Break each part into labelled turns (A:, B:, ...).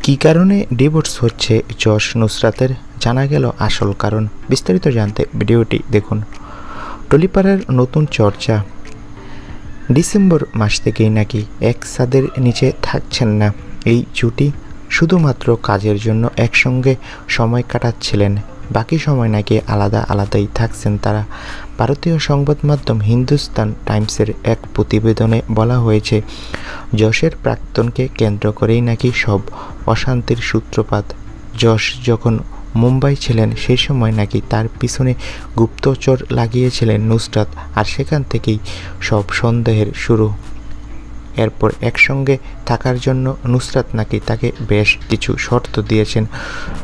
A: কী কারণে ডিভোর্স হচ্ছে যশ নুসরাতের, জানা গেল আসল কারণ। বিস্তারিত জানতে ভিডিওটি দেখুন। টলিপাড়ার নতুন চর্চা, ডিসেম্বর মাস থেকেই নাকি এক ছাদের নিচে থাকছেন না এই জুটি। শুধুমাত্র কাজের জন্য একসঙ্গে সময় কাটাচ্ছিলেন, বাকি সময় নাকি আলাদা আলাদাই থাকছেন তারা। ভারতীয় সংবাদ মাধ্যম হিন্দুস্তান টাইমসের এক প্রতিবেদনে বলা হয়েছে, যশের প্রাক্তনকে কেন্দ্র করেই নাকি সব অশান্তির সূত্রপাত। যশ যখন মুম্বাই ছিলেন সেই সময় নাকি তার পিছনে গুপ্তচর লাগিয়েছিলেন নুসরাত, আর সেখান থেকেই সব সন্দেহের শুরু। এরপর একসঙ্গে থাকার জন্য নুসরাত নাকি তাকে বেশ কিছু শর্ত দিয়েছেন,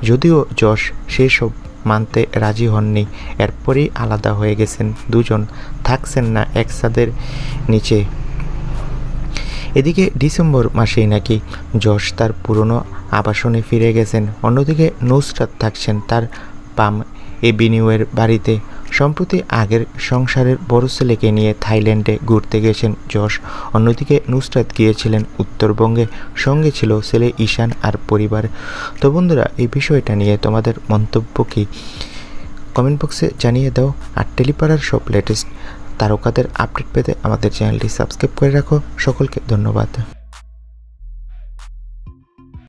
A: যদিও যশ সেসব মানতে রাজি হননি। এরপরেই আলাদা হয়ে গেছেন দুজন, থাকছেন না এক ছাদের নিচে। এদিকে ডিসেম্বর মাসেই নাকি যশ তার পুরনো আবাসনে ফিরে গেছেন, অন্যদিকে নুসরাত থাকছেন তার পাম এভিনিউয়ের বাড়িতে। সম্প্রতি আগের সংসারের বড় ছেলেকে নিয়ে থাইল্যান্ডে ঘুরতে গেছেন যশ, অন্যদিকে নুসরাত গিয়েছিলেন উত্তরবঙ্গে, সঙ্গে ছিল ছেলে ঈশান আর পরিবার। তো বন্ধুরা, এই বিষয়টা নিয়ে তোমাদের মন্তব্য কি কমেন্ট বক্সে জানিয়ে দাও। আর টেলিপাড়ার সব লেটেস্ট তারকাদের আপডেট পেতে আমাদের চ্যানেলটি সাবস্ক্রাইব করে রাখো। সকলকে ধন্যবাদ।